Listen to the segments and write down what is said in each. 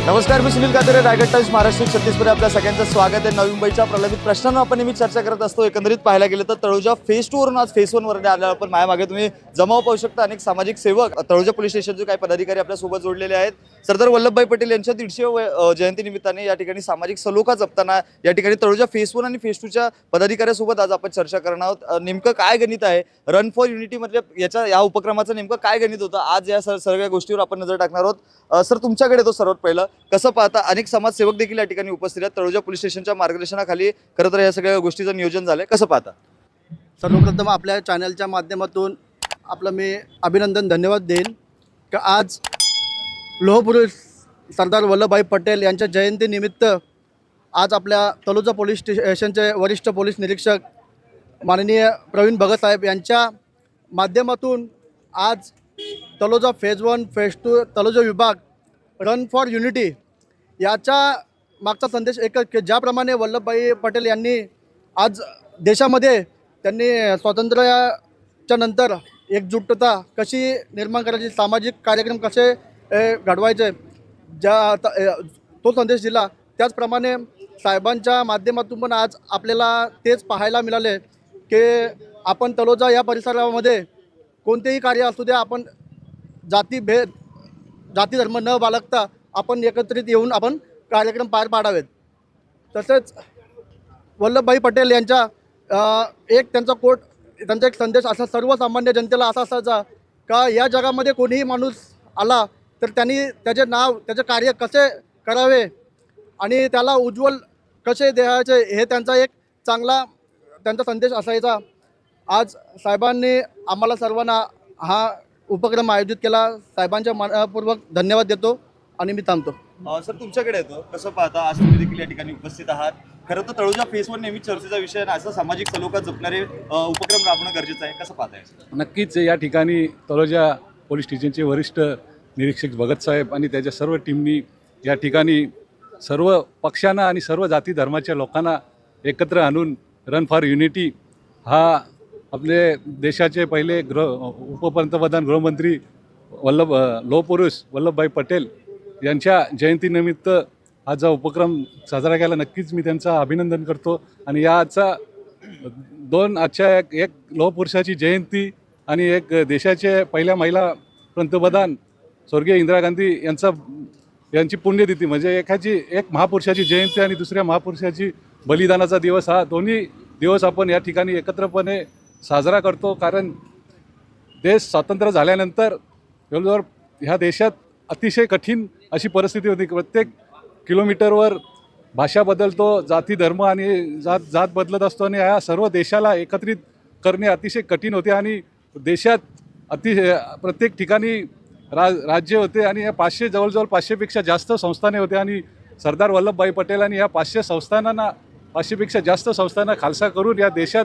नमस्कार, मी सुनील कातरे, रायगड टाइम्स महाराष्ट्र 36 मध्ये आपल्या सगळ्यांचं स्वागत आहे। नवी मुंबईच्या प्रलंबित प्रश्नांवर आपण नेहमी चर्चा करत असतो। एकंदरीत पाहायला गेलं तर तळोजा फेज 2 वरून आज फेज 1 वर आल्यावर पण माझ्या मागे तुम्ही जमाव पाहू शकता। अनेक सामाजिक सेवक, तळोजा पोलीस स्टेशनचे काही पदाधिकारी आपल्या सोबत जोडलेले आहेत। सरदार वल्लभभाई पटेल यांच्या 150व्या जयंती निमित्ताने या ठिकाणी सामाजिक सलोखा जपताना या ठिकाणी तळोजा फेज 1 आणि फेज 2 च्या पदाधिकाऱ्यांसोबत आज आपण चर्चा करणार आहोत। नेमकं काय गणित आहे रन फॉर युनिटी मधल्या या उपक्रमाचं नेमकं काय गणित होतं, आज या सर्व गोष्टीवर आपण नजर टाकणार आहोत। सर, तुमच्याकडे तो सर्वात पहिलं कसं पाहता, अनेक समाजसेवक देखील या ठिकाणी उपस्थित आहेत। तळोजा पोलीस स्टेशनच्या मार्गदर्शनाखाली खरं तर या सगळ्या गोष्टीचं नियोजन झालंय, कसं पाहता? सर्वप्रथम आपल्या चॅनलच्या माध्यमातून आपलं मी अभिनंदन धन्यवाद देईन की आज लोहपुरुष सरदार वल्लभभाई पटेल यांच्या जयंतीनिमित्त आज आपल्या तळोजा पोलीस स्टेशनचे वरिष्ठ पोलीस निरीक्षक माननीय प्रवीण भगत साहेब यांच्या माध्यमातून आज तळोजा फेज 1 फेज 2 तळोजा विभाग रन फॉर युनिटी याचा मागचा संदेश एकच की ज्याप्रमाणे वल्लभभाई पटेल यांनी आज देशामध्ये त्यांनी स्वातंत्र्याच्या नंतर एकजुटता कशी निर्माण करायची, सामाजिक कार्यक्रम कसे घडवायचे, तो संदेश दिला। त्याचप्रमाणे साहेबांच्या माध्यमातून पण आज आपल्याला तेच पाहायला मिळाले की आपण तळोजा या परिसरामध्ये कोणतेही कार्य असू द्या, आपण जाती धर्म न बाळगता आपण एकत्रित येऊन आपण कार्यक्रम पार पाडावेत। तसेच वल्लभभाई पटेल यांचा त्यांचा एक संदेश असा सर्वसामान्य जनतेला असा असायचा का या जगामध्ये कोणीही माणूस आला तर त्यांनी त्याचे नाव, त्याचे कार्य कसे करावे आणि त्याला उज्ज्वल कसे द्यायचे हे त्यांचा एक चांगला संदेश असायचा। आज साहेबांनी आम्हाला सर्वांना हा उपक्रम आयोजित केला, साहेबांच्या मनपूर्वक धन्यवाद देतो आणि मी थांबतो। सर, तुमच्याकडे येतो, कसं पाहता आज तुम्ही देखील या ठिकाणी उपस्थित आहात। खरं तर तळोजा फेज 1 नेहमी चर्चेचा विषय आहे, असा सामाजिक सलोखा जपणारे उपक्रम राबवणं गरजेचं आहे, कसं पाहताय? नक्कीच या ठिकाणी तळोजा पोलीस स्टेशनचे वरिष्ठ निरीक्षक भगत साहेब आणि त्याच्या सर्व टीमनी या ठिकाणी सर्व पक्षांना आणि सर्व जाती धर्माच्या लोकांना एकत्र आणून रन फॉर युनिटी हा आपले देशाचे पहिले उपपंतप्रधान गृहमंत्री लोहपुरुष वल्लभभाई पटेल यांच्या जयंतीनिमित्त हा जो उपक्रम साजरा केला, नक्कीच मी त्यांचं अभिनंदन करतो। आणि याचा एक लोहपुरुषाची जयंती आणि एक देशाचे पहिल्या महिला पंतप्रधान स्वर्गीय इंदिरा गांधी यांची पुण्यतिथी म्हणजे एक महापुरुषाची जयंती आणि दुसऱ्या महापुरुषाची बलिदानाचा दिवस, हा दोन्ही दिवस आपण या ठिकाणी एकत्रपणे साजरा करतो। कारण देश स्वातंत्र्य झाल्यानंतर जवळजवळ ह्या देशात अतिशय कठीण अशी परिस्थिती होती। प्रत्येक किलोमीटरवर भाषा बदलतो, जाती धर्म आणि जात बदलत असतो आणि या सर्व देशाला एकत्रित करणे अतिशय कठीण होते आणि देशात प्रत्येक ठिकाणी राज्य होते आणि या जवळजवळ 500पेक्षा जास्त संस्थाने होते आणि सरदार वल्लभभाई पटेलांनी या 500पेक्षा जास्त संस्थांना खालसा करून या देशात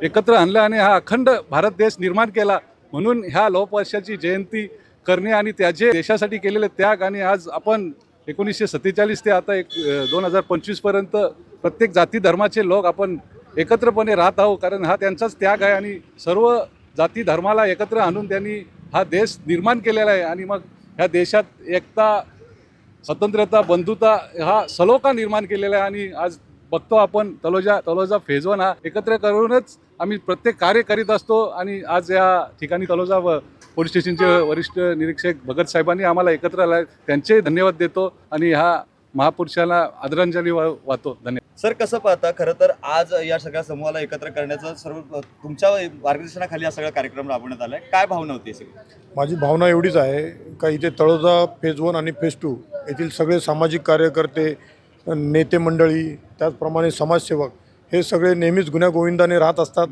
एकत्र आणलं आणि हा अखंड भारत देश निर्माण केला। म्हणून ह्या लोहपुरुषाची जयंती करणे आणि त्याचे देशासाठी केलेले त्याग, आणि आज आपण 1947 ते आता 2025 पर्यंत प्रत्येक जाती धर्माचे लोक आपण एकत्रपणे राहत आहोत, कारण हा त्यांचाच त्याग आहे आणि सर्व जाती धर्माला एकत्र आणून त्यांनी हा देश निर्माण केलेला आहे। आणि मग ह्या देशात एकता, स्वतंत्रता, बंधुता हा सलोखा निर्माण केलेला आहे आणि आज बघतो आपण तळोजा फेज 1 हा एकत्र करूनच आम्ही प्रत्येक कार्य करीत असतो। आणि आज या ठिकाणी तळोजा पोलीस स्टेशनचे वरिष्ठ निरीक्षक भगत साहेबांनी आम्हाला एकत्र आला, त्यांचे धन्यवाद देतो आणि ह्या महापुरुषाला आदरांजली वाहतो। धन्यवाद। सर, कसं पाहता, खरं तर आज या सगळ्या समूहाला एकत्र करण्याचं सर्व तुमच्या मार्गदर्शनाखाली हा सगळा कार्यक्रम राबवण्यात आला आहे, काय भावना होती सगळी? माझी भावना एवढीच आहे का इथे तळोजा फेज 1 आणि फेज 2 येथील सगळे सामाजिक कार्यकर्ते, नेते मंडळी, त्याचप्रमाणे समाजसेवक हे सगळे नेहमीच गुण्यागोविंदाने राहत असतात।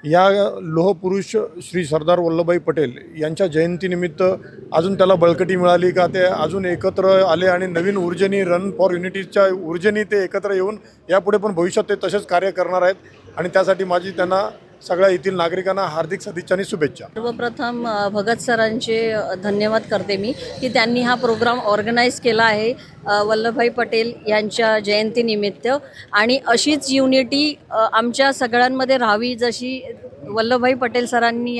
या लोहपुरुष श्री सरदार वल्लभभाई पटेल यांच्या जयंतीनिमित्त अजून त्याला बळकटी मिळाली का ते अजून एकत्र आले आणि नवीन ऊर्जेने रन फॉर युनिटीच्या ऊर्जेने ते एकत्र येऊन यापुढे पण भविष्यात ते तसेच कार्य करणार आहेत आणि त्यासाठी माझी त्यांना सगळ्या येथील नागरिकांना हार्दिक सदिच्छा आणि शुभेच्छा। सर्वप्रथम भगत सरांचे धन्यवाद करते मी की त्यांनी हा प्रोग्राम ऑर्गनाईज केला आहे वल्लभभाई पटेल यांच्या जयंतीनिमित्त, आणि अशीच युनिटी आमच्या सगळ्यांमध्ये राहावी जशी वल्लभभाई पटेल सरांनी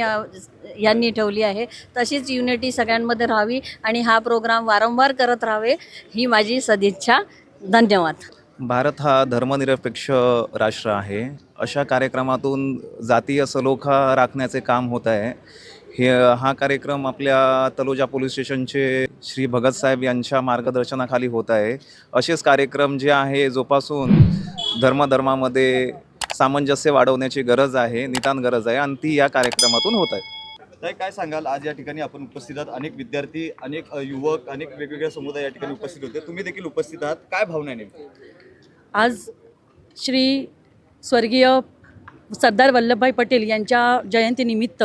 यांनी ठेवली आहे. तशीच युनिटी सगळ्यांमध्ये राहावी आणि हा प्रोग्राम वारंवार करत राहावे ही माझी सदिच्छा. धन्यवाद. भारत हा धर्मनिरपेक्ष राष्ट्र आहे. अशा कार्यक्रमातून जातीय सलोखा राखण्याचे काम होत आहे. हा कार्यक्रम आपल्या तलोजा पोलीस स्टेशनचे श्री भगतसाहेब यांच्या मार्गदर्शनाखाली होत आहे. असेच कार्यक्रम जे आहे जोपासून धर्मामध्ये सामंजस्य वाढवण्याची गरज आहे, नितांत गरज आहे आणि ती या कार्यक्रमातून होत आहे. ताई, काय सांगाल? आज या ठिकाणी आपण उपस्थित आहात. अनेक विद्यार्थी, अनेक युवक, अनेक वेगवेगळे समुदाय या ठिकाणी उपस्थित होते. तुम्ही देखील उपस्थित आहात. काय भावना आहे नेमकी? आज श्री स्वर्गीय सरदार वल्लभभाई पटेल यांच्या जयंतीनिमित्त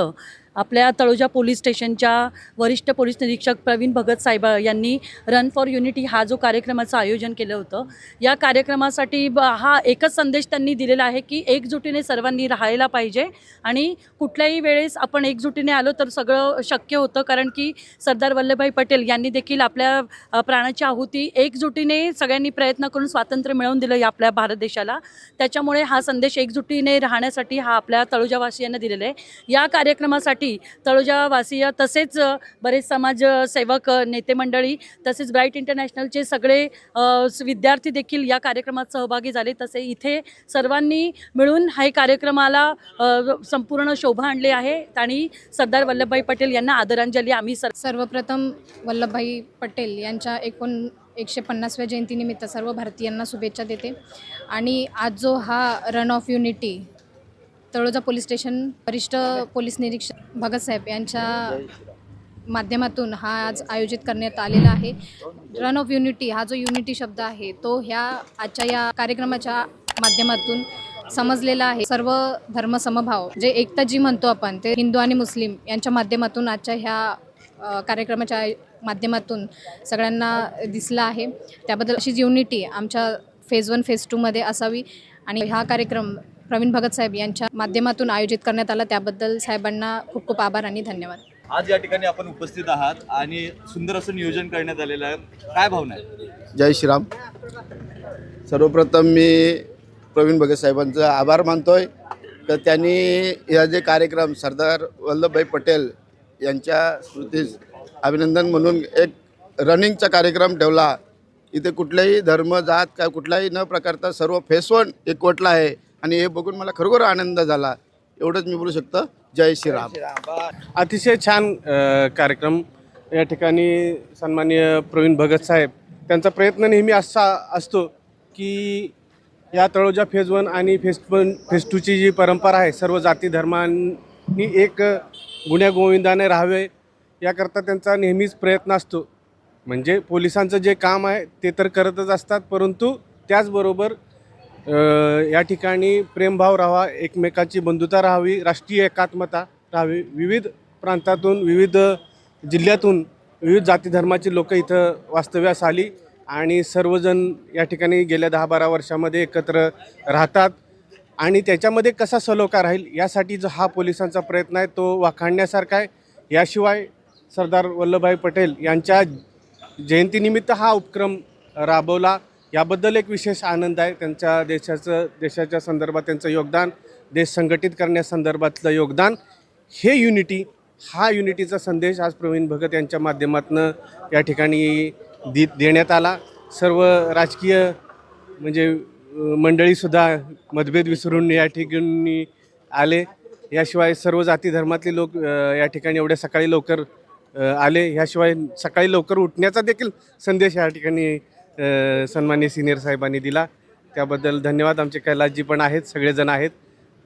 आपल्या तळोजा पोलीस स्टेशनच्या वरिष्ठ पोलीस निरीक्षक प्रवीण भगत साहेब यांनी रन फॉर युनिटी हा जो कार्यक्रमाचं आयोजन केलं होतं, या कार्यक्रमासाठी हा एकच संदेश त्यांनी दिलेला आहे की एकजुटीने सर्वांनी राहायला पाहिजे आणि कुठल्याही वेळेस आपण एकजुटीने आलो तर सगळं शक्य होतं. कारण की सरदार वल्लभभाई पटेल यांनी देखील आपल्या प्राणाची आहुती एकजुटीने सगळ्यांनी प्रयत्न करून स्वातंत्र्य मिळवून दिलं या आपल्या भारत देशाला. त्याच्यामुळे हा संदेश एकजुटीने राहण्यासाठी हा आपल्या तळोजावासियांना दिलेला आहे. या कार्यक्रमासाठी तळोजावासीय तसेच बरेच समाजसेवक, नेते मंडळी तसेच ब्राईट इंटरनॅशनलचे सगळे विद्यार्थी देखील या कार्यक्रमात सहभागी झाले. तसे इथे सर्वांनी मिळून हा कार्यक्रमाला संपूर्ण शोभा आणली आहे आणि सरदार वल्लभभाई पटेल यांना आदरांजली आम्ही सर्वप्रथम वल्लभभाई पटेल यांच्या 150व्या जयंतीनिमित्त सर्व भारतीयांना शुभेच्छा देते. आणि आज जो हा run of unity Taloja police station वरिष्ठ पोलीस निरीक्षक भगतसाहेब यांच्या माध्यमातून हा आज आयोजित करण्यात आलेला आहे. रन ऑफ युनिटी हा जो युनिटी शब्द आहे तो ह्या आजच्या या कार्यक्रमाच्या माध्यमातून समजलेला आहे. सर्व धर्म समभाव जे एकता जी म्हणतो आपण ते हिंदू आणि मुस्लिम यांच्या माध्यमातून आजच्या ह्या कार्यक्रमाच्या माध्यमातून सगळ्यांना दिसला आहे. त्याबद्दल अशीच युनिटी आमच्या फेज 1 फेज 2मध्ये असावी आणि हा कार्यक्रम प्रवीण भगत साहेब यांच्या माध्यमातून आयोजित करण्यात आला. त्याबद्दल साहेबांना खूप खूप आभार आणि धन्यवाद. आज या ठिकाणी आपण उपस्थित आहात आणि सुंदर असं नियोजन करण्यात आलेलं आहे. काय भावना आहे? जय श्रीराम. सर्वप्रथम मी प्रवीण भगत साहेबांचा आभार मानतोय तर त्यांनी या जे कार्यक्रम सरदार वल्लभभाई पटेल यांच्या स्मृतीस अभिनंदन म्हणून एक रनिंगचा कार्यक्रम ठेवला. इथे कुठलाही धर्म, जात काय कुठलाही न प्रकारचा सर्व फेस 1 एकवटला आहे आणि हे बघून मला खरोखर आनंद झाला. एवढंच मी बोलू शकतो. जय श्रीराम. अतिशय छान कार्यक्रम या ठिकाणी सन्माननीय प्रवीण भगत साहेब त्यांचा प्रयत्न नेहमी असा असतो की या तळोजा फेज 1 आणि फेज 2ची जी परंपरा आहे सर्व जाती धर्मांनी एक गुण्यागोविंदाने राहावे याकरता त्यांचा नेहमीच प्रयत्न असतो. म्हणजे पोलिसांचं जे काम आहे ते तर करतच असतात परंतु त्याचबरोबर या ठिकाणी प्रेमभाव राहावा, एकमेकाची बंधुता राहावी, राष्ट्रीय एकात्मता राहावी. विविध प्रांतातून, विविध जिल्ह्यातून, विविध जाती धर्माची लोक इथं वास्तव्यास आली आणि सर्वजण या ठिकाणी गेल्या 10-12 वर्षामध्ये एकत्र राहतात आणि त्याच्यामध्ये कसा सलोखा राहील यासाठी जो हा पोलिसांचा प्रयत्न आहे तो वाखाणण्यासारखा आहे. याशिवाय सरदार वल्लभभाई पटेल यांच्या जयंतीनिमित्त हा उपक्रम राबवला याबद्दल एक विशेष आनंद आहे. त्यांच्या देशाच्या संदर्भात त्यांचं योगदान, देश संघटित करण्यासंदर्भातलं योगदान, हे हा युनिटीचा संदेश आज प्रवीण भगत यांच्या माध्यमातून या ठिकाणी देण्यात आला. सर्व राजकीय म्हणजे मंडळीसुद्धा मतभेद विसरून या ठिकाणी आले. याशिवाय सर्व जाती धर्मातले लोक या ठिकाणी एवढ्या सकाळी लवकर आले. ह्याशिवाय सकाळी लवकर उठण्याचा देखील संदेश या ठिकाणी सन्माननीय सिनियर साहेबांनी दिला. त्याबद्दल धन्यवाद. आमचे कैलासजी पण आहेत, सगळेजण आहेत,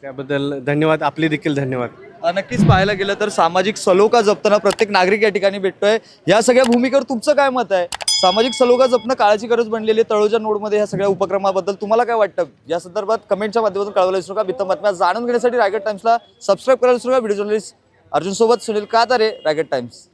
त्याबद्दल धन्यवाद. आपले देखील धन्यवाद. नक्कीच पाहायला गेलं तर सामाजिक सलोखा जपताना प्रत्येक नागरिक या ठिकाणी भेटतोय. या सगळ्या भूमिकेवर तुमचं काय मत आहे? सामाजिक सलोखा जपणं काळाची गरज बनलेली आहे. तळोजा नोडमध्ये ह्या सगळ्या उपक्रमाबद्दल तुम्हाला काय वाटतं या संदर्भात कमेंटच्या माध्यमातून कळवायला विसरू नका. बित्तम बातम्या जाणून घेण्यासाठी रायगड टाइम्सला सबस्क्राईब करायला विसरू नका. व्हिडिओ जर्नलिस्ट अर्जुन सोबत सुनील कातारे, रायगड टाइम्स.